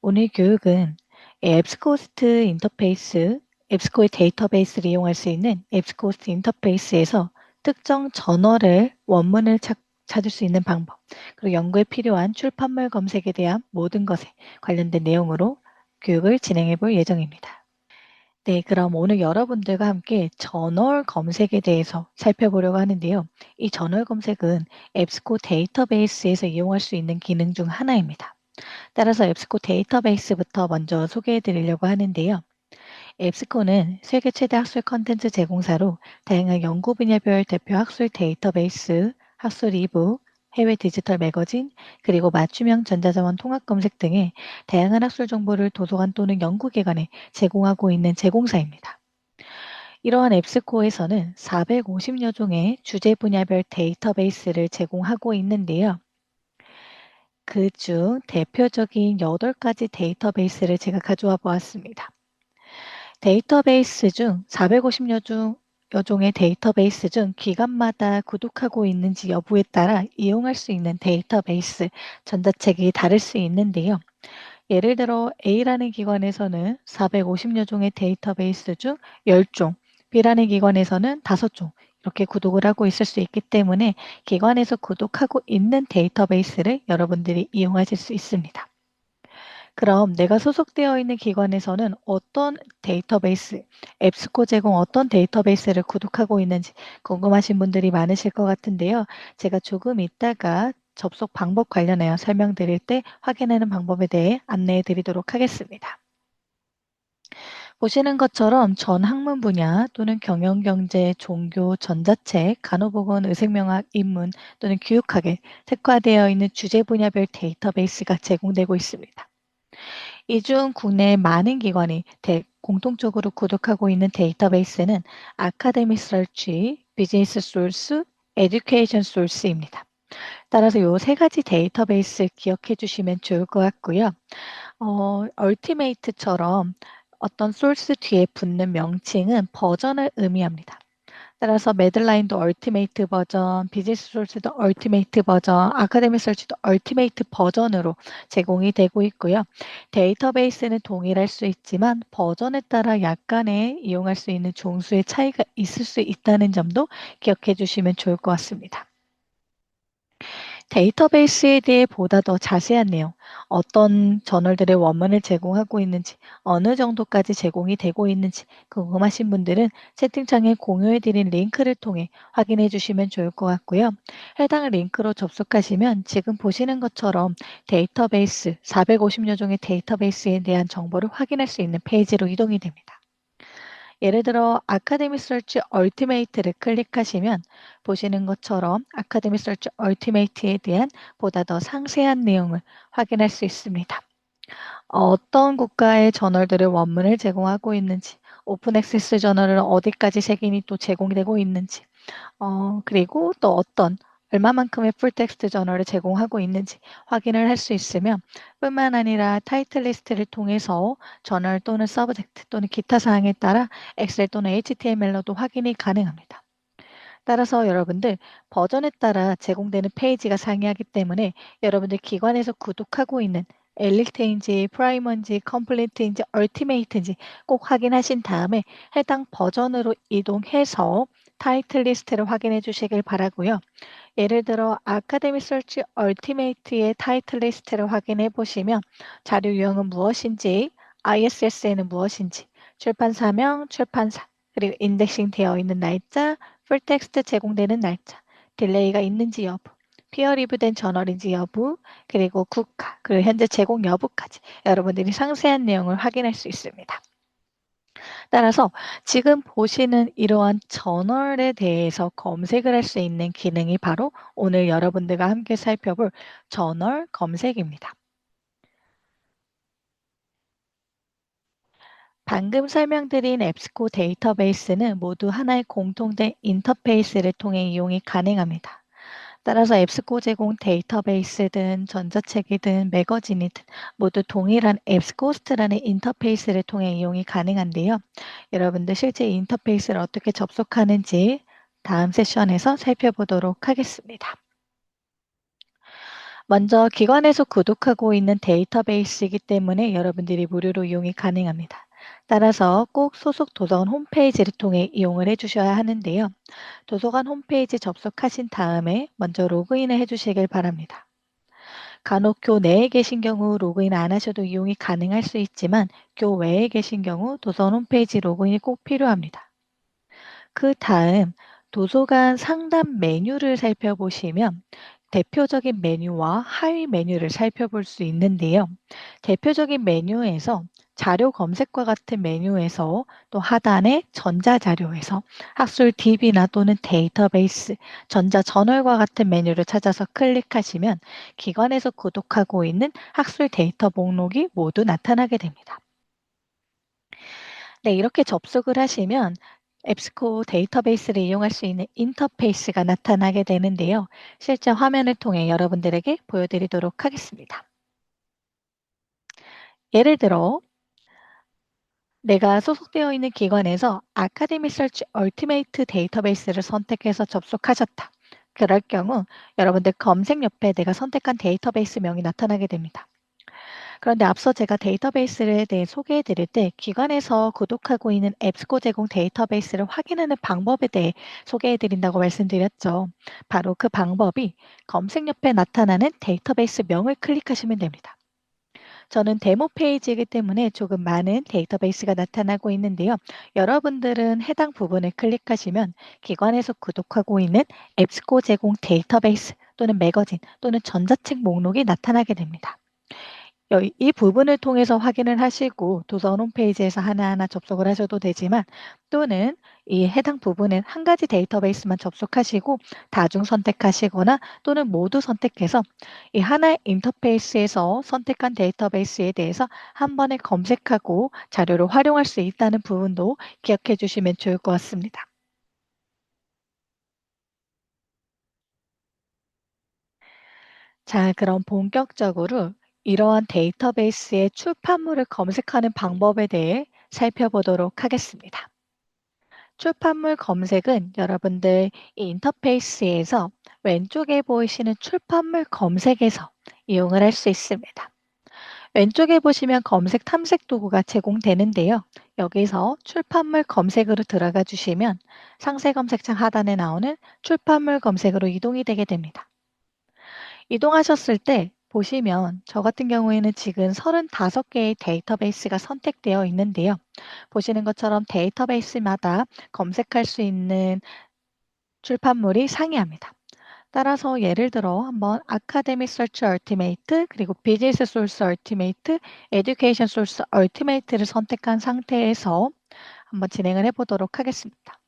오늘 교육은 앱스코스트 인터페이스, 앱스코의 데이터베이스를 이용할 수 있는 앱스코스트 인터페이스에서 특정 저널의 원문을 찾을 수 있는 방법, 그리고 연구에 필요한 출판물 검색에 대한 모든 것에 관련된 내용으로 교육을 진행해 볼 예정입니다. 네, 그럼 오늘 여러분들과 함께 저널 검색에 대해서 살펴보려고 하는데요. 이 저널 검색은 앱스코 데이터베이스에서 이용할 수 있는 기능 중 하나입니다. 따라서 앱스코 데이터베이스부터 먼저 소개해 드리려고 하는데요. 앱스코는 세계 최대 학술 컨텐츠 제공사로 다양한 연구 분야별 대표 학술 데이터베이스, 학술 이북, 해외 디지털 매거진, 그리고 맞춤형 전자자원 통합 검색 등의 다양한 학술 정보를 도서관 또는 연구기관에 제공하고 있는 제공사입니다. 이러한 앱스코에서는 450여 종의 주제 분야별 데이터베이스를 제공하고 있는데요. 그 중 대표적인 8가지 데이터베이스를 제가 가져와 보았습니다. 데이터베이스 중 450여 종의 데이터베이스 중 기관마다 구독하고 있는지 여부에 따라 이용할 수 있는 데이터베이스 전자책이 다를 수 있는데요. 예를 들어 A라는 기관에서는 450여 종의 데이터베이스 중 10종, B라는 기관에서는 5종 이렇게 구독을 하고 있을 수 있기 때문에 기관에서 구독하고 있는 데이터베이스를 여러분들이 이용하실 수 있습니다. 그럼 내가 소속되어 있는 기관에서는 어떤 데이터베이스, 앱스코 제공 어떤 데이터베이스를 구독하고 있는지 궁금하신 분들이 많으실 것 같은데요. 제가 조금 이따가 접속 방법 관련하여 설명드릴 때 확인하는 방법에 대해 안내해 드리도록 하겠습니다. 보시는 것처럼 전 학문 분야 또는 경영경제, 종교, 전자책, 간호보건, 의생명학, 인문 또는 교육학에 특화되어 있는 주제 분야별 데이터베이스가 제공되고 있습니다. 이 중 국내 많은 기관이 공통적으로 구독하고 있는 데이터베이스는 아카데믹 서치, 비즈니스 소스, 에듀케이션 소스입니다. 따라서 이 세 가지 데이터베이스 기억해 주시면 좋을 것 같고요. 얼티메이트처럼 어떤 소스 뒤에 붙는 명칭은 버전을 의미합니다. 따라서 매들라인도 얼티메이트 버전, 비즈니스 솔스도 얼티메이트 버전, 아카데믹 설치도 얼티메이트 버전으로 제공이 되고 있고요. 데이터베이스는 동일할 수 있지만 버전에 따라 약간의 이용할 수 있는 종수의 차이가 있을 수 있다는 점도 기억해 주시면 좋을 것 같습니다. 데이터베이스에 대해 보다 더 자세한 내용, 어떤 저널들의 원문을 제공하고 있는지, 어느 정도까지 제공이 되고 있는지 궁금하신 분들은 채팅창에 공유해드린 링크를 통해 확인해 주시면 좋을 것 같고요. 해당 링크로 접속하시면 지금 보시는 것처럼 데이터베이스, 450여 종의 데이터베이스에 대한 정보를 확인할 수 있는 페이지로 이동이 됩니다. 예를 들어 아카데믹 서치 얼티메이트를 클릭하시면 보시는 것처럼 아카데믹 서치 얼티메이트에 대한 보다 더 상세한 내용을 확인할 수 있습니다. 어떤 국가의 저널들의 원문을 제공하고 있는지, 오픈 액세스 저널은 어디까지 색인이 또 제공되고 있는지, 그리고 또 얼마만큼의 풀텍스트 저널을 제공하고 있는지 확인을 할 수 있으며 뿐만 아니라 타이틀 리스트를 통해서 저널 또는 서브젝트 또는 기타 사항에 따라 엑셀 또는 HTML로도 확인이 가능합니다. 따라서 여러분들 버전에 따라 제공되는 페이지가 상이하기 때문에 여러분들 기관에서 구독하고 있는 엘리트인지 프라이머인지 컴플리트인지 얼티메이트인지 꼭 확인하신 다음에 해당 버전으로 이동해서 타이틀 리스트를 확인해 주시길 바라고요. 예를 들어 아카데믹 서치 얼티메이트의 타이틀 리스트를 확인해 보시면 자료 유형은 무엇인지, ISSN은 무엇인지, 출판사명, 출판사, 그리고 인덱싱 되어 있는 날짜, 풀텍스트 제공되는 날짜, 딜레이가 있는지 여부, 피어 리뷰된 저널인지 여부, 그리고 국가, 그리고 현재 제공 여부까지 여러분들이 상세한 내용을 확인할 수 있습니다. 따라서 지금 보시는 이러한 저널에 대해서 검색을 할 수 있는 기능이 바로 오늘 여러분들과 함께 살펴볼 저널 검색입니다. 방금 설명드린 앱스코 데이터베이스는 모두 하나의 공통된 인터페이스를 통해 이용이 가능합니다. 따라서 앱스코 제공 데이터베이스든 전자책이든 매거진이든 모두 동일한 앱스코스트라는 인터페이스를 통해 이용이 가능한데요. 여러분들 실제 인터페이스를 어떻게 접속하는지 다음 세션에서 살펴보도록 하겠습니다. 먼저 기관에서 구독하고 있는 데이터베이스이기 때문에 여러분들이 무료로 이용이 가능합니다. 따라서 꼭 소속 도서관 홈페이지를 통해 이용을 해주셔야 하는데요. 도서관 홈페이지 접속하신 다음에 먼저 로그인을 해주시길 바랍니다. 간혹 교 내에 계신 경우 로그인 안 하셔도 이용이 가능할 수 있지만 교 외에 계신 경우 도서관 홈페이지 로그인이 꼭 필요합니다. 그 다음 도서관 상단 메뉴를 살펴보시면 대표적인 메뉴와 하위 메뉴를 살펴볼 수 있는데요. 대표적인 메뉴에서 자료 검색과 같은 메뉴에서 또 하단에 전자자료에서 학술 DB나 또는 데이터베이스, 전자저널과 같은 메뉴를 찾아서 클릭하시면 기관에서 구독하고 있는 학술 데이터 목록이 모두 나타나게 됩니다. 네, 이렇게 접속을 하시면 앱스코 데이터베이스를 이용할 수 있는 인터페이스가 나타나게 되는데요. 실제 화면을 통해 여러분들에게 보여드리도록 하겠습니다. 예를 들어 내가 소속되어 있는 기관에서 아카데미 서치 얼티메이트 데이터베이스를 선택해서 접속하셨다. 그럴 경우 여러분들 검색 옆에 내가 선택한 데이터베이스 명이 나타나게 됩니다. 그런데 앞서 제가 데이터베이스에 대해 소개해 드릴 때 기관에서 구독하고 있는 앱스코 제공 데이터베이스를 확인하는 방법에 대해 소개해 드린다고 말씀드렸죠. 바로 그 방법이 검색 옆에 나타나는 데이터베이스 명을 클릭하시면 됩니다. 저는 데모 페이지이기 때문에 조금 많은 데이터베이스가 나타나고 있는데요. 여러분들은 해당 부분을 클릭하시면 기관에서 구독하고 있는 앱스코 제공 데이터베이스 또는 매거진 또는 전자책 목록이 나타나게 됩니다. 이 부분을 통해서 확인을 하시고 도서원 홈페이지에서 하나하나 접속을 하셔도 되지만 또는 이 해당 부분에 한 가지 데이터베이스만 접속하시고 다중 선택하시거나 또는 모두 선택해서 이 하나의 인터페이스에서 선택한 데이터베이스에 대해서 한 번에 검색하고 자료를 활용할 수 있다는 부분도 기억해 주시면 좋을 것 같습니다. 자, 그럼 본격적으로 이러한 데이터베이스의 출판물을 검색하는 방법에 대해 살펴보도록 하겠습니다. 출판물 검색은 여러분들 이 인터페이스에서 왼쪽에 보이시는 출판물 검색에서 이용을 할 수 있습니다. 왼쪽에 보시면 검색 탐색 도구가 제공되는데요. 여기서 출판물 검색으로 들어가 주시면 상세 검색창 하단에 나오는 출판물 검색으로 이동이 되게 됩니다. 이동하셨을 때 보시면 저 같은 경우에는 지금 35개의 데이터베이스가 선택되어 있는데요. 보시는 것처럼 데이터베이스마다 검색할 수 있는 출판물이 상이합니다. 따라서 예를 들어 한번 아카데믹 서치 얼티메이트 그리고 비즈니스 소스 얼티메이트, 에듀케이션 소스 얼티메이트를 선택한 상태에서 한번 진행을 해보도록 하겠습니다.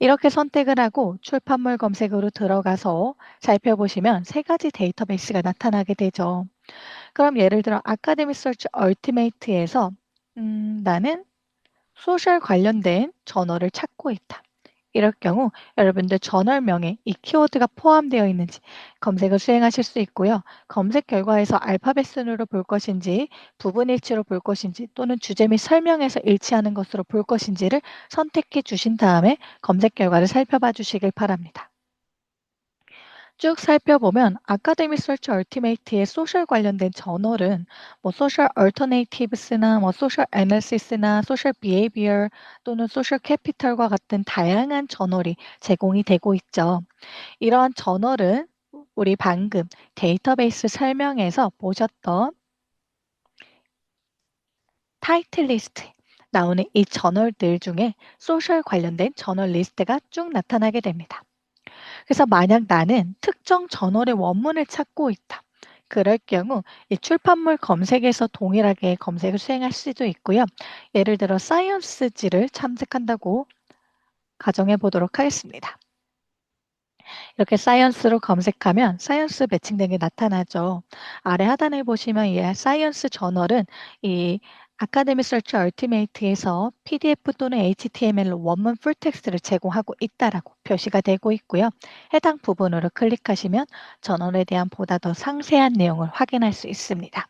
이렇게 선택을 하고 출판물 검색으로 들어가서 살펴보시면 세 가지 데이터베이스가 나타나게 되죠. 그럼 예를 들어 아카데믹 서치 얼티메이트에서 나는 소셜 관련된 저널을 찾고 있다. 이럴 경우 여러분들 저널명에 이 키워드가 포함되어 있는지 검색을 수행하실 수 있고요. 검색 결과에서 알파벳 순으로 볼 것인지 부분 일치로 볼 것인지 또는 주제 및 설명에서 일치하는 것으로 볼 것인지를 선택해 주신 다음에 검색 결과를 살펴봐 주시길 바랍니다. 쭉 살펴보면 아카데믹 서치 얼티메이트의 소셜 관련된 저널은 뭐 소셜 얼터네이티브스나 뭐 소셜 애널시스나 소셜 비헤이비어 또는 소셜 캐피털과 같은 다양한 저널이 제공이 되고 있죠. 이러한 저널은 우리 방금 데이터베이스 설명에서 보셨던 타이틀 리스트에 나오는 이 저널들 중에 소셜 관련된 저널 리스트가 쭉 나타나게 됩니다. 그래서 만약 나는 특정 저널의 원문을 찾고 있다. 그럴 경우 이 출판물 검색에서 동일하게 검색을 수행할 수도 있고요. 예를 들어 사이언스지를 탐색한다고 가정해 보도록 하겠습니다. 이렇게 사이언스로 검색하면 사이언스 매칭된 게 나타나죠. 아래 하단에 보시면 이 사이언스 저널은 이 아카데미 서치 얼티메이트에서 PDF 또는 HTML로 원문 풀텍스트를 제공하고 있다라고 표시가 되고 있고요. 해당 부분으로 클릭하시면 저널에 대한 보다 더 상세한 내용을 확인할 수 있습니다.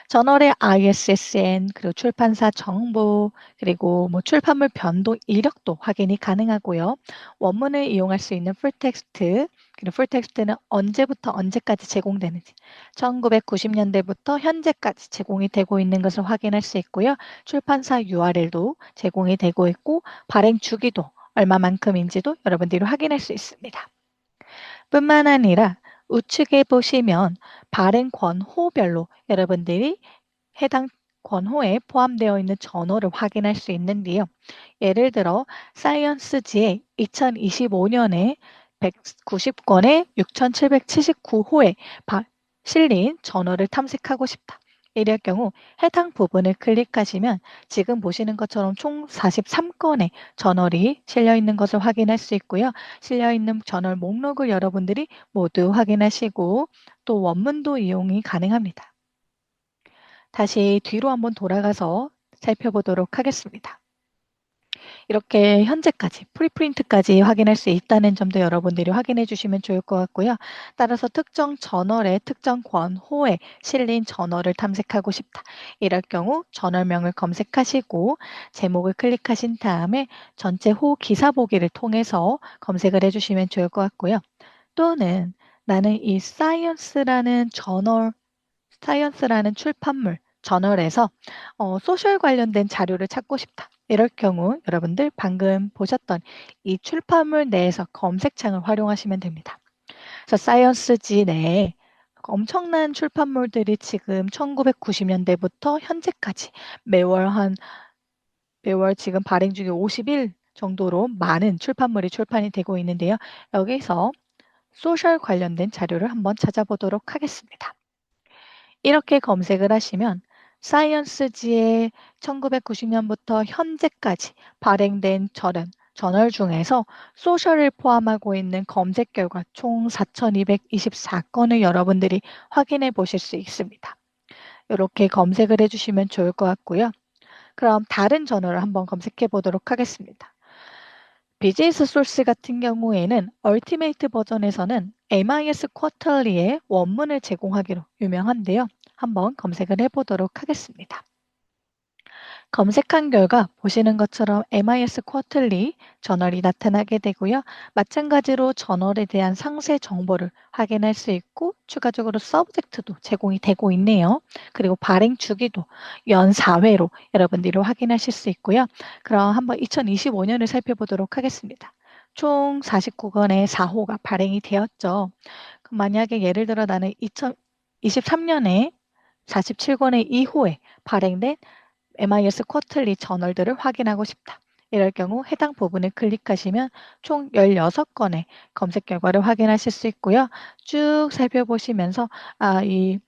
저널의 ISSN, 그리고 출판사 정보, 그리고 뭐 출판물 변동 이력도 확인이 가능하고요. 원문을 이용할 수 있는 풀텍스트, 그리고 풀텍스트는 언제부터 언제까지 제공되는지, 1990년대부터 현재까지 제공이 되고 있는 것을 확인할 수 있고요. 출판사 URL도 제공이 되고 있고, 발행 주기도 얼마만큼인지도 여러분들이 확인할 수 있습니다. 뿐만 아니라 우측에 보시면 발행 권호별로 여러분들이 해당 권호에 포함되어 있는 저널을 확인할 수 있는데요. 예를 들어 사이언스지의 2025년에 190권의 6,779호에 실린 저널을 탐색하고 싶다. 이럴 경우 해당 부분을 클릭하시면 지금 보시는 것처럼 총 43건의 저널이 실려 있는 것을 확인할 수 있고요. 실려 있는 저널 목록을 여러분들이 모두 확인하시고 또 원문도 이용이 가능합니다. 다시 뒤로 한번 돌아가서 살펴보도록 하겠습니다. 이렇게 현재까지 프리프린트까지 확인할 수 있다는 점도 여러분들이 확인해 주시면 좋을 것 같고요. 따라서 특정 저널의 특정 권호에 실린 저널을 탐색하고 싶다. 이럴 경우 저널명을 검색하시고 제목을 클릭하신 다음에 전체 호 기사 보기를 통해서 검색을 해주시면 좋을 것 같고요. 또는 나는 이 사이언스라는 출판물 저널에서 소셜 관련된 자료를 찾고 싶다. 이럴 경우 여러분들 방금 보셨던 이 출판물 내에서 검색창을 활용하시면 됩니다. 그래서 사이언스지 내에 엄청난 출판물들이 지금 1990년대부터 현재까지 매월 지금 발행 중에 50일 정도로 많은 출판물이 출판이 되고 있는데요. 여기서 소셜 관련된 자료를 한번 찾아보도록 하겠습니다. 이렇게 검색을 하시면 사이언스지의 1990년부터 현재까지 발행된 저널 중에서 소셜을 포함하고 있는 검색 결과 총 4,224건을 여러분들이 확인해 보실 수 있습니다. 이렇게 검색을 해주시면 좋을 것 같고요. 그럼 다른 저널을 한번 검색해 보도록 하겠습니다. 비즈니스 소스 같은 경우에는 얼티메이트 버전에서는 MIS 쿼터리의 원문을 제공하기로 유명한데요. 한번 검색을 해보도록 하겠습니다. 검색한 결과 보시는 것처럼 MIS 쿼틀리 저널이 나타나게 되고요. 마찬가지로 저널에 대한 상세 정보를 확인할 수 있고 추가적으로 서브젝트도 제공이 되고 있네요. 그리고 발행 주기도 연 4회로 여러분들이 확인하실 수 있고요. 그럼 한번 2025년을 살펴보도록 하겠습니다. 총 49건의 4호가 발행이 되었죠. 그럼 만약에 예를 들어 나는 2023년에 47권의 2호에 발행된 MIS 쿼틀리 저널들을 확인하고 싶다. 이럴 경우 해당 부분을 클릭하시면 총 16건의 검색 결과를 확인하실 수 있고요. 쭉 살펴보시면서 이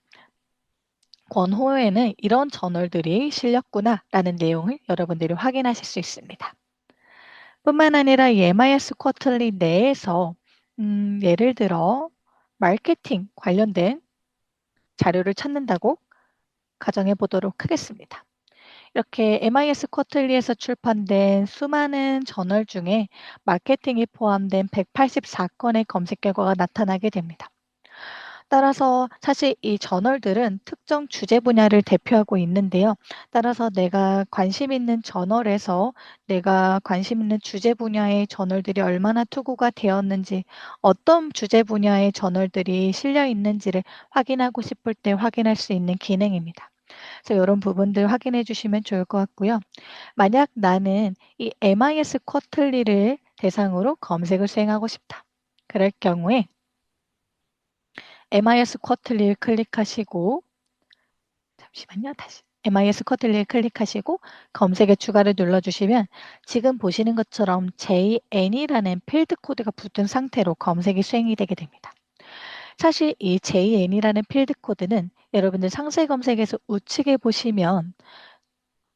권호에는 이런 저널들이 실렸구나라는 내용을 여러분들이 확인하실 수 있습니다. 뿐만 아니라 이 MIS 쿼틀리 내에서 예를 들어 마케팅 관련된 자료를 찾는다고 가정해 보도록 하겠습니다. 이렇게 MIS 쿼틀리에서 출판된 수많은 저널 중에 마케팅이 포함된 184건의 검색 결과가 나타나게 됩니다. 따라서 사실 이 저널들은 특정 주제 분야를 대표하고 있는데요. 따라서 내가 관심 있는 저널에서 내가 관심 있는 주제 분야의 저널들이 얼마나 투고가 되었는지, 어떤 주제 분야의 저널들이 실려 있는지를 확인하고 싶을 때 확인할 수 있는 기능입니다. 그래서 이런 부분들 확인해 주시면 좋을 것 같고요. 만약 나는 이 MIS 쿼틀리를 대상으로 검색을 수행하고 싶다. 그럴 경우에 MIS 쿼틀리를 클릭하시고 잠시만요. 다시 MIS 쿼틀리를 클릭하시고 검색에 추가를 눌러주시면 지금 보시는 것처럼 JN이라는 필드 코드가 붙은 상태로 검색이 수행이 되게 됩니다. 사실 이 JN이라는 필드 코드는 여러분들 상세 검색에서 우측에 보시면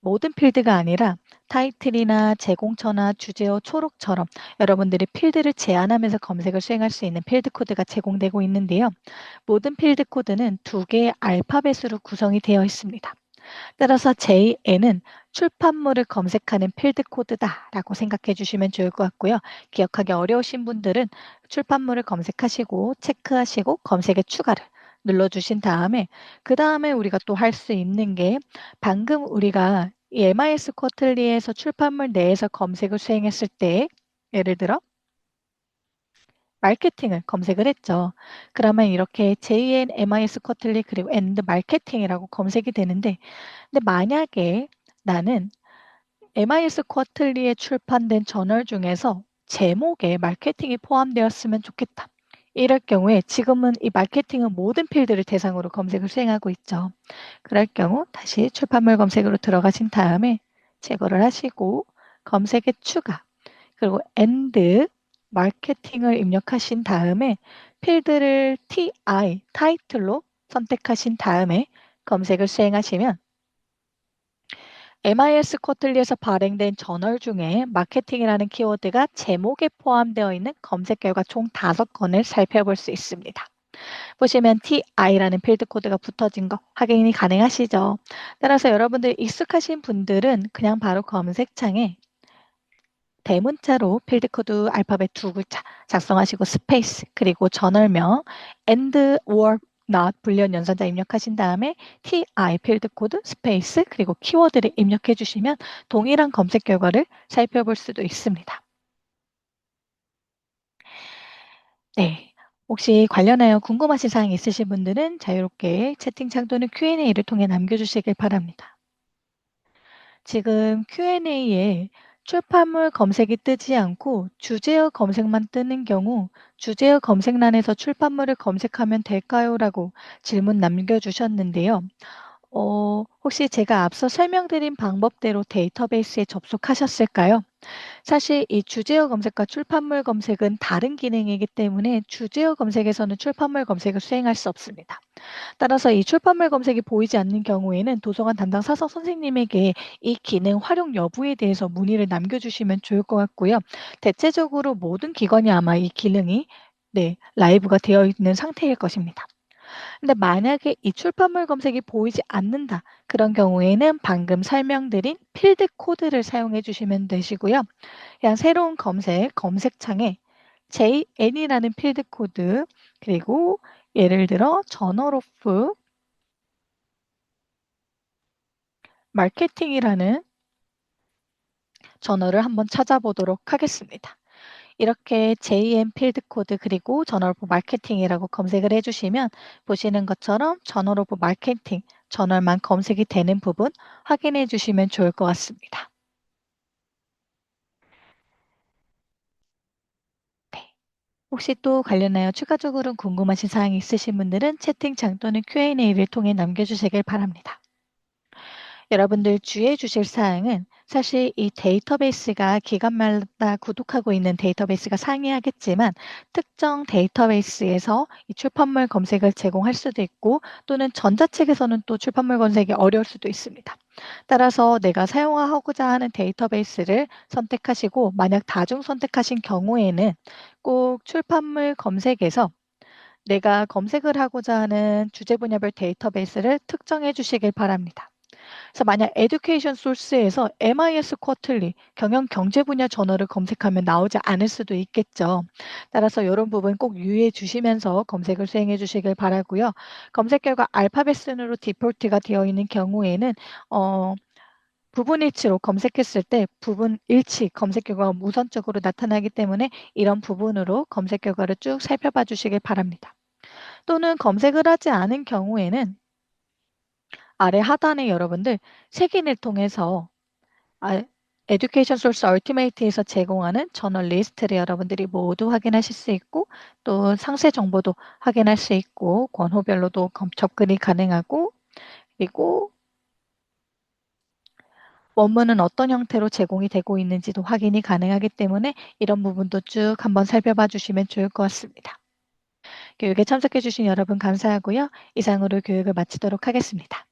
모든 필드가 아니라 타이틀이나 제공처나 주제어 초록처럼 여러분들이 필드를 제한하면서 검색을 수행할 수 있는 필드 코드가 제공되고 있는데요. 모든 필드 코드는 두 개의 알파벳으로 구성이 되어 있습니다. 따라서 JN은 출판물을 검색하는 필드 코드다라고 생각해 주시면 좋을 것 같고요. 기억하기 어려우신 분들은 출판물을 검색하시고 체크하시고 검색에 추가를 눌러주신 다음에 그 다음에 우리가 또 할 수 있는 게 방금 우리가 이 MIS 쿼틀리에서 출판물 내에서 검색을 수행했을 때 예를 들어 마케팅을 검색을 했죠. 그러면 이렇게 JN MIS 쿼틀리 그리고 엔드 마케팅이라고 검색이 되는데 근데 만약에 나는 MIS 쿼틀리에 출판된 저널 중에서 제목에 마케팅이 포함되었으면 좋겠다. 이럴 경우에 지금은 이 마케팅은 모든 필드를 대상으로 검색을 수행하고 있죠. 그럴 경우 다시 출판물 검색으로 들어가신 다음에 제거를 하시고 검색에 추가 그리고 and 마케팅을 입력하신 다음에 필드를 TI 타이틀로 선택하신 다음에 검색을 수행하시면 MIS 쿼틀리에서 발행된 저널 중에 마케팅이라는 키워드가 제목에 포함되어 있는 검색 결과 총 5건을 살펴볼 수 있습니다. 보시면 TI라는 필드 코드가 붙어진 거 확인이 가능하시죠? 따라서 여러분들 익숙하신 분들은 그냥 바로 검색창에 대문자로 필드 코드 알파벳 2글자 작성하시고 스페이스 그리고 저널명 and or not 불리한 연산자 입력하신 다음에 TI 필드 코드 스페이스 그리고 키워드를 입력해 주시면 동일한 검색 결과를 살펴볼 수도 있습니다. 네. 혹시 관련하여 궁금하신 사항 있으신 분들은 자유롭게 채팅창 또는 Q&A를 통해 남겨주시길 바랍니다. 지금 Q&A에 출판물 검색이 뜨지 않고 주제어 검색만 뜨는 경우 주제어 검색란에서 출판물을 검색하면 될까요? 라고 질문 남겨주셨는데요. 혹시 제가 앞서 설명드린 방법대로 데이터베이스에 접속하셨을까요? 사실 이 주제어 검색과 출판물 검색은 다른 기능이기 때문에 주제어 검색에서는 출판물 검색을 수행할 수 없습니다. 따라서 이 출판물 검색이 보이지 않는 경우에는 도서관 담당 사서 선생님에게 이 기능 활용 여부에 대해서 문의를 남겨주시면 좋을 것 같고요. 대체적으로 모든 기관이 아마 이 기능이 네, 라이브가 되어 있는 상태일 것입니다. 근데 만약에 이 출판물 검색이 보이지 않는다. 그런 경우에는 방금 설명드린 필드 코드를 사용해 주시면 되시고요. 그냥 새로운 검색창에 JN이라는 필드 코드, 그리고 예를 들어 저널 오프 마케팅이라는 저널을 한번 찾아보도록 하겠습니다. 이렇게 JM 필드 코드 그리고 저널 오브 마케팅이라고 검색을 해주시면 보시는 것처럼 저널 오브 마케팅 저널만 검색이 되는 부분 확인해 주시면 좋을 것 같습니다. 네. 혹시 또 관련하여 추가적으로 궁금하신 사항이 있으신 분들은 채팅창 또는 Q&A를 통해 남겨주시길 바랍니다. 여러분들 주의해 주실 사항은 사실 이 데이터베이스가 기간마다 구독하고 있는 데이터베이스가 상이하겠지만 특정 데이터베이스에서 이 출판물 검색을 제공할 수도 있고 또는 전자책에서는 또 출판물 검색이 어려울 수도 있습니다. 따라서 내가 사용하고자 하는 데이터베이스를 선택하시고 만약 다중 선택하신 경우에는 꼭 출판물 검색에서 내가 검색을 하고자 하는 주제 분야별 데이터베이스를 특정해 주시길 바랍니다. 그래서 만약 에듀케이션 소스에서 MIS 쿼틀리 경영 경제 분야 저널을 검색하면 나오지 않을 수도 있겠죠. 따라서 이런 부분 꼭 유의해 주시면서 검색을 수행해 주시길 바라고요. 검색 결과 알파벳 순으로 디폴트가 되어 있는 경우에는 부분 일치로 검색했을 때 부분 일치 검색 결과가 우선적으로 나타나기 때문에 이런 부분으로 검색 결과를 쭉 살펴봐 주시길 바랍니다. 또는 검색을 하지 않은 경우에는 아래 하단에 여러분들 색인을 통해서 아, 에듀케이션 소스 얼티메이트에서 제공하는 저널 리스트를 여러분들이 모두 확인하실 수 있고 또 상세 정보도 확인할 수 있고 권호별로도 접근이 가능하고 그리고 원문은 어떤 형태로 제공이 되고 있는지도 확인이 가능하기 때문에 이런 부분도 쭉 한번 살펴봐 주시면 좋을 것 같습니다. 교육에 참석해 주신 여러분 감사하고요. 이상으로 교육을 마치도록 하겠습니다.